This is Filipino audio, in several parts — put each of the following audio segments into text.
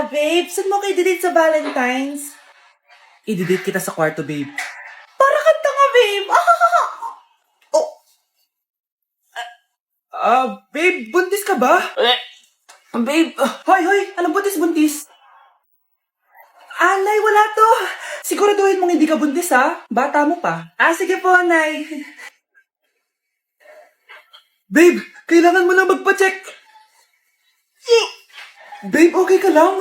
babe. Saan mo kayo delete sa Valentine's? I-delete kita sa kwarto, babe. Para kang tanga, babe. Babe, buntis ka ba? Babe. Hoy, anong buntis? Nay, wala to. Siguraduhin mong hindi ka buntis, ha? Bata mo pa. Sige po, Nay. Babe, kailangan mo na magpa-check. Babe, okay ka lang?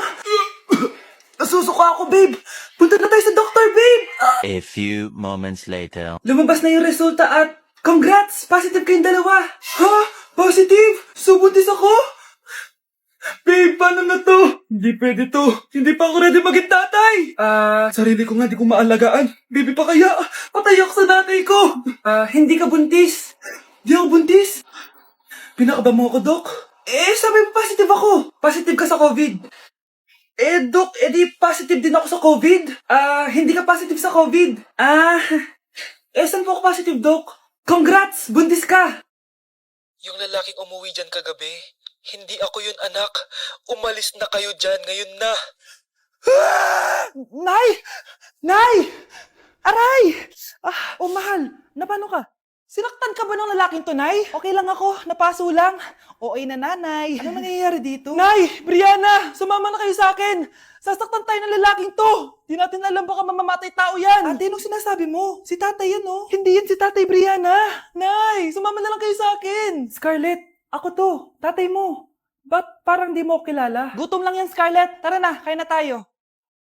Nasusuka ako, babe. Punta na tayo sa doktor, babe. A few moments later. Lumabas na yung resulta at congrats! Positive kayong dalawa. Ha? Positive? So buntis ako? Babe, paano na to? Hindi pwede to. Hindi pa ako ready maging tatay. Sarili ko nga di ko maalagaan. Baby pa kaya? Patay ako sa nanay ko. Hindi ka buntis. Di ako buntis. Pinakaba mo ako, Dok. Sabi mo positive ako. Positive ka sa COVID. Dok, di positive din ako sa COVID. Hindi ka positive sa COVID. Saan po ako positive, Dok? Congrats! Buntis ka! Yung lalaking umuwi dyan kagabi, hindi ako yun, anak. Umalis na kayo dyan ngayon na. Nay! Aray! Mahal. Napano ka? Sinaktan ka ba ng lalaking to, Nay? Okay lang ako. Napaso lang. Okay na, nanay. Ano nangyayari dito? Nay! Brianna! Sumama na kayo sa akin! Sasaktan tayo ng lalaking to! Di natin alam baka mamamatay tao yan! Ate, anong sinasabi mo? Si tatay yan, oh. Hindi yan si tatay, Brianna! Nay! Sumama na lang kayo sa akin! Scarlett! Ako to! Tatay mo! Ba't parang di mo ako kilala? Gutom lang yan, Scarlett! Tara na, kain na tayo!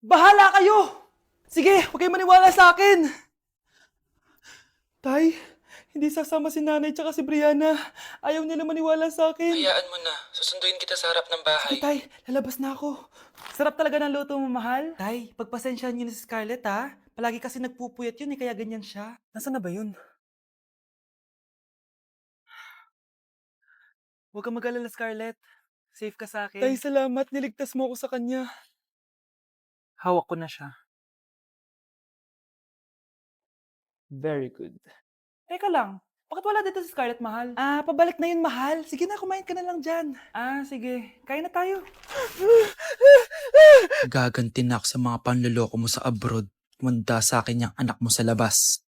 Bahala kayo! Sige, huwag kayo maniwala sa akin! Tay, hindi sasama si nanay tsaka si Brianna. Ayaw nila maniwala sa akin. Hayaan mo na. Susunduin kita sa harap ng bahay. Sige, Tay. Lalabas na ako. Sarap talaga ng luto mo, mahal. Tay, pagpasensyahan niyo na si Scarlett, ha? Palagi kasi nagpupuyat yun, kaya ganyan siya. Nasaan na ba yun? Huwag kang mag-alala, Scarlett. Safe ka sa akin. Tay, salamat. Niligtas mo ako sa kanya. Hawak ko na siya. Very good. Teka lang, bakit wala dito si Scarlett, mahal? Pabalik na yun, mahal. Sige na, kumain ka na lang dyan. Sige. Kain na tayo. Gaganti na ako sa mga panloloko mo sa abroad. Manda sa akin yung anak mo sa labas.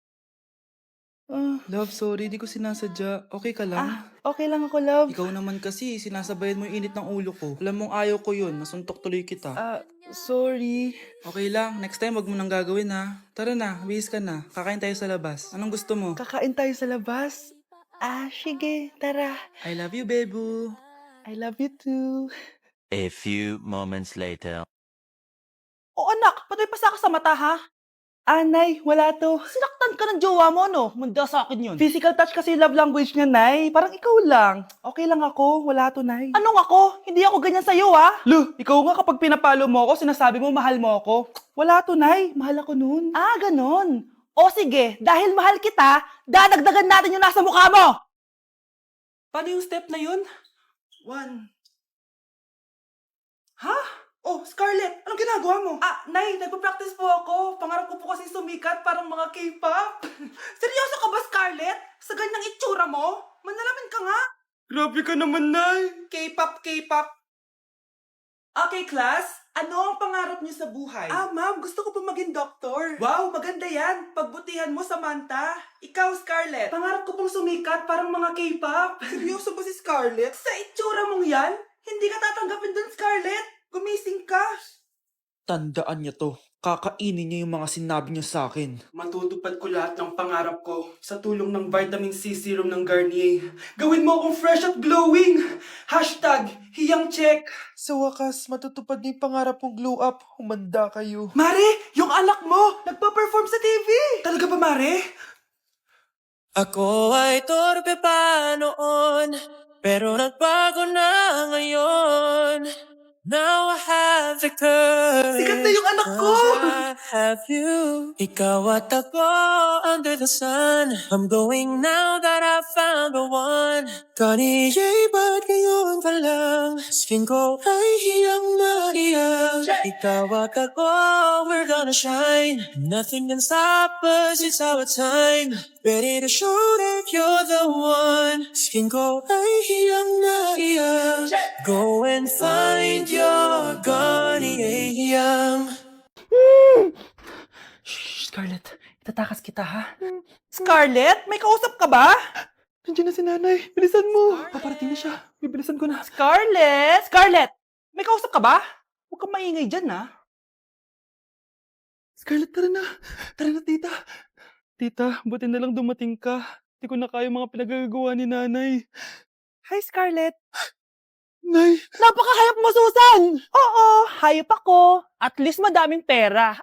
Love, sorry. Di ko sinasadya. Okay ka lang? Okay lang ako, love. Ikaw naman kasi, sinasabayan mo yung init ng ulo ko. Alam mong ayaw ko yun, nasuntok tuloy kita. Sorry. Okay lang, next time wag mo nang gagawin ha. Tara na, bihis ka na. Kakain tayo sa labas. Anong gusto mo? Kakain tayo sa labas? Sige. Tara. I love you, bebu. I love you too. A few moments later. Anak, patay pa sa ka sa mata, ha? Nay, wala to. Sinaktan ka ng jowa mo, no? Manda sa akin yun. Physical touch kasi yung love language niya, Nay. Parang ikaw lang. Okay lang ako. Wala to, Nay. Anong ako? Hindi ako ganyan sa'yo, ha? Ikaw nga kapag pinapalo mo ako, sinasabi mo mahal mo ako. Wala to, Nay. Mahal ako nun. Ganon. O sige, dahil mahal kita, dadagdagan natin yung nasa mukha mo! Paano yung step na yun? 1. Ha? Scarlett, anong ginagawa mo? Nay, nagpa-practice po ako. Pangarap ko po kasi sumikat parang mga K-pop. Seryoso ka ba, Scarlett? Sa ganyang itsura mo? Manalamin ka nga. Grabe ka naman, Nay. K-pop. Okay, class. Ano ang pangarap niyo sa buhay? Ma'am, gusto ko po maging doktor. Wow, maganda yan. Pagbutihan mo, Samantha. Ikaw, Scarlett. Pangarap ko pong sumikat parang mga K-pop. Seryoso ba si Scarlett? Sa itsura mong yan, hindi ka tatanggapin dun, Scarlett. Gumising ka! Tandaan niya to. Kakainin niya yung mga sinabi niya sa akin. Matutupad ko lahat ng pangarap ko sa tulong ng vitamin C serum ng Garnier. Gawin mo akong fresh at glowing! #hiyangcheck. Sa wakas, matutupad na yung pangarap kong glow up. Humanda kayo. Mare! Yung anak mo! Nagpa-perform sa TV! Talaga ba, Mare? Ako ay torpe pa noon, pero nagbago na ngayon. Now I have the courage. Sikat na yung anak ko! I have you. Ikaw at ako under the sun. I'm going now that I found the one. Kaniya'y ba't ngayon pa lang? Skin ko ay hiyang na hiyang. Ikaw at ako, we're gonna shine. Nothing can stop us, it's our time. Ready to show that you're the one. Skin ko ay hiyang na hiyang. Go and find your Garnier. Tatakas kita, ha? Scarlett, may kausap ka ba? Nandiyan na si nanay. Bilisan mo. Paparating na siya. Bibilisan ko na. Scarlett! Scarlett! May kausap ka ba? Huwag kang maingay dyan, ha? Scarlett, tara na. Tara na, tita. Tita, buti na lang dumating ka. Hindi ko na kaya mga pinagagawa ni nanay. Hi, Scarlett. Nay, Napakahayap mo, Susan! Oo, hayop ako. At least madaming pera.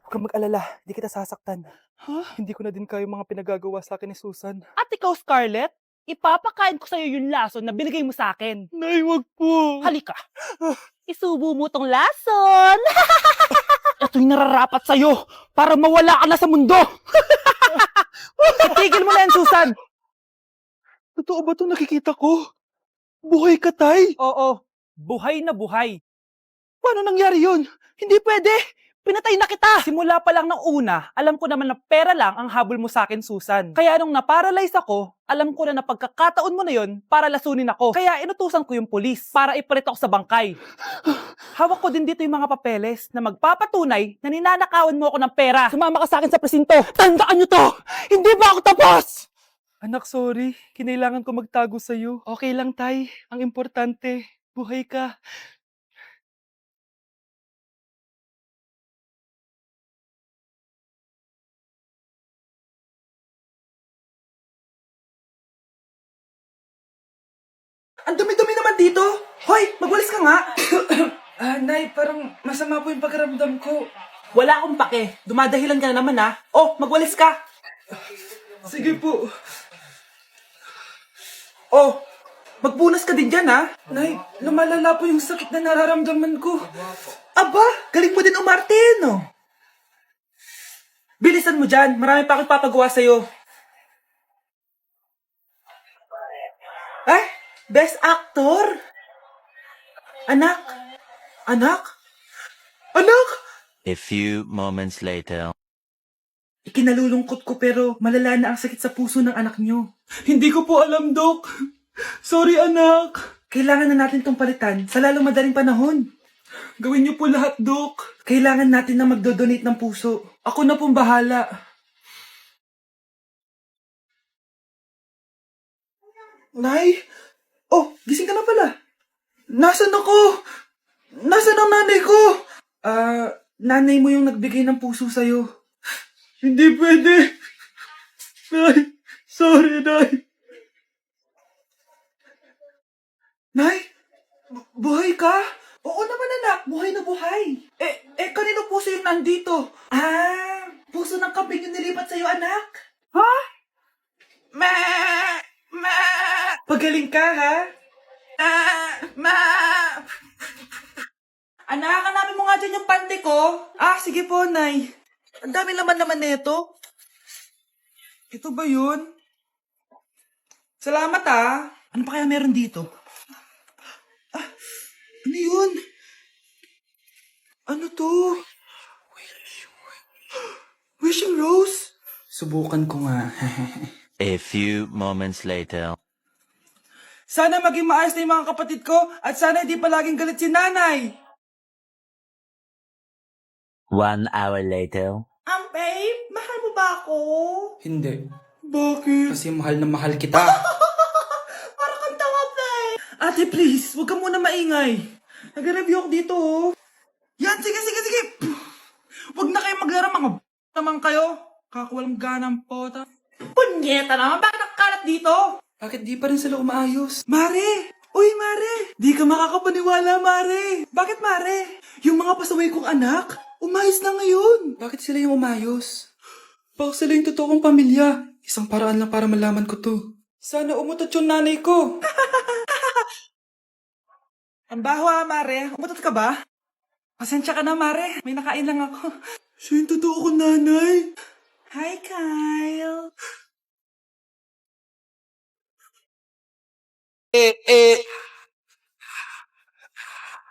huwag kang mag-alala. Hindi kita sasaktan. Ha? Hindi ko na din kaya mga pinagagawa sa akin ni Susan. At ikaw, Scarlett, ipapakain ko sa'yo yung lason na binigay mo sa akin. Nay, wag po. Halika. Isubo mo tong lason. Ito'y nararapat sa'yo para mawala ka na sa mundo. Itigil mo na yan, Susan. Totoo ba itong nakikita ko? Buhay ka, tay? Oo, buhay na buhay. Paano nangyari yun? Hindi pwede. Pinatay na kita. Simula pa lang ng una, alam ko naman na pera lang ang habol mo sa akin, Susan. Kaya nung naparalyze ako, alam ko na pagkakataon mo na yon para lasunin ako. Kaya inutusan ko yung polis para ipalit ako sa bangkay. Hawak ko din dito yung mga papeles na magpapatunay na ninanakawan mo ako ng pera. Sumama ka sa akin sa presinto. Tandaan nyo to! Hindi ba ako tapos? Anak, sorry. Kinailangan ko magtago sa'yo. Okay lang, tay. Ang importante, buhay ka. Ang dumi-dumi naman dito. Hoy, magwalis ka nga. Nay, parang masama po yung pakiramdam ko. Wala akong pake. Dumadahilan ka na naman, ha? Oh, magwalis ka. Sige po. Oh, magbunas ka din dyan, ha? Nay, lumalala po yung sakit na nararamdaman ko. Aba, galing mo din umarte, no? Bilisan mo dyan. Marami pa akong papagawa sa'yo. Eh, best actor? Anak? Anak? Anak? A few moments later. Ikinalulungkot ko pero malala na ang sakit sa puso ng anak nyo. Hindi ko po alam, Dok. Sorry, anak. Kailangan na natin tong palitan sa lalong madaling panahon. Gawin niyo po lahat, Dok. Kailangan natin na magdodonate ng puso. Ako na pong bahala. Nay? Oh, gising ka na pala. Nasaan ako? Nasaan ang nanay ko? Nanay mo yung nagbigay ng puso sa'yo. Hindi pwede. Nay, sorry, Nay. Nay? Buhay ka? Oo naman anak, buhay na buhay. Kanino puso yung nandito? Puso ng kambing yung nilipat sa'yo, anak? Ha? Ma! Pagaling ka, ha? Anak, hanapin mo nga dyan yung pante ko. Sige po, Nay. Ang dami laman nito. Ito ba yun? Salamat, Ano pa kaya meron dito? Ano yun? Ano to? Wishing Rose? Subukan ko nga. A few moments later. Sana maging maayos na yung mga kapatid ko at sana hindi palaging galit si nanay. 1 hour later. Babe, mahal mo ba ako? Hindi. Bakit? Kasi mahal na mahal kita. Para kang tawa, babe. Ate, please, huwag ka muna maingay. Nag-review ako dito, Yan, sige. Huwag na kayo maglaro, mga naman kayo. Kakawalang ganang pota. Punyeta naman, bakit nakakalat dito? Bakit di pa rin sila umaayos? Mare! Uy, Mare! Di ka makakapaniwala, Mare! Bakit, Mare? Yung mga pasaway kong anak, umayos na ngayon. Bakit sila yung umayos? Baka sila yung totoo kong pamilya. Isang paraan lang para malaman ko to. Sana umutot yung nanay ko. Ang baho, Mare. Umutot ka ba? Pasensya ka na, Mare. May nakain lang ako. Siya yung totoo kong nanay. Hi, Kyle.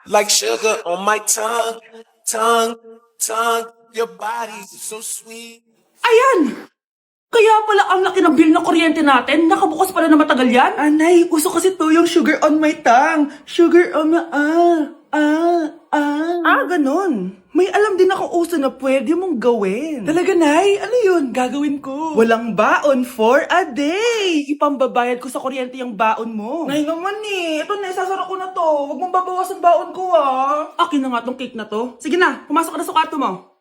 Like sugar on my tongue, your body is so sweet. Ayan! Kaya pala ang laki ng bill ng kuryente natin. Nakabukas pala na matagal yan. Anay, uso kasi to yung sugar on my tongue. Sugar on my... ganun. May alam din akong uso na pwede mong gawin. Talaga, Nay? Ano yun? Gagawin ko. Walang baon for a day. Ipambabayad ko sa kuryente yung baon mo. Nay naman eh. Ito na, isasara ko na to. Huwag mong babawasan baon ko ah. Akin na nga tong cake na to. Sige na, pumasok ka na sa kwarto mo.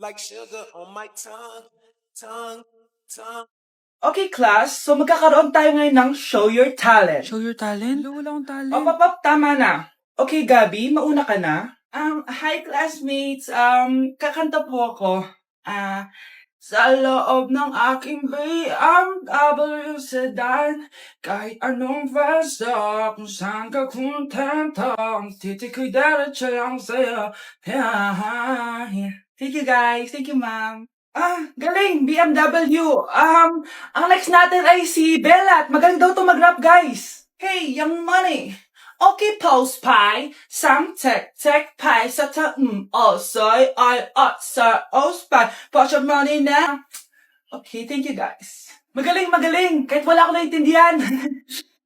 Like sugar on my tongue, tongue, tongue. Okay, class. So, magkakaroon tayo ngayon ng Show Your Talent. Show your talent? Wala akong talent. Op, tama na. Okay, Gabi, mauna ka na. Hi, classmates. Kakanta po ako. Sa loob ng aking BMW sedan, kahit anong basta, kung saan ka kontento, ang titik ko'y diretso lang sa'yo. Thank you, guys. Thank you, ma'am. Galing, BMW. Ang next natin ay si Bella at magaling daw to mag-rap, guys. Hey, Young Money. Okay, post pie. Sang tek pie sa ta soy I sa spy. Put your money now. Okay, thank you, guys. Magaling. Kahit wala ko naintindihan.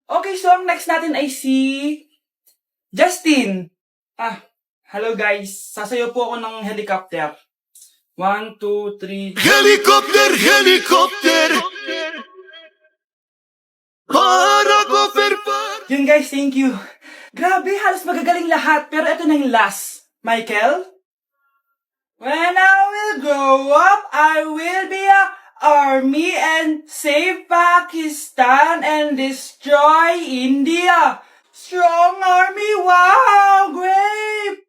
Okay, so ang next natin ay si Justin. Hello, guys. Sasayaw po ako ng helicopter. 1, 2, 3. Helicopter, helicopter. Para ko Yun guys, thank you. Grabe, halos magagaling lahat. Pero ito na yung last. Michael? When I will grow up, I will be a army and save Pakistan and destroy India. Strong army, wow, great!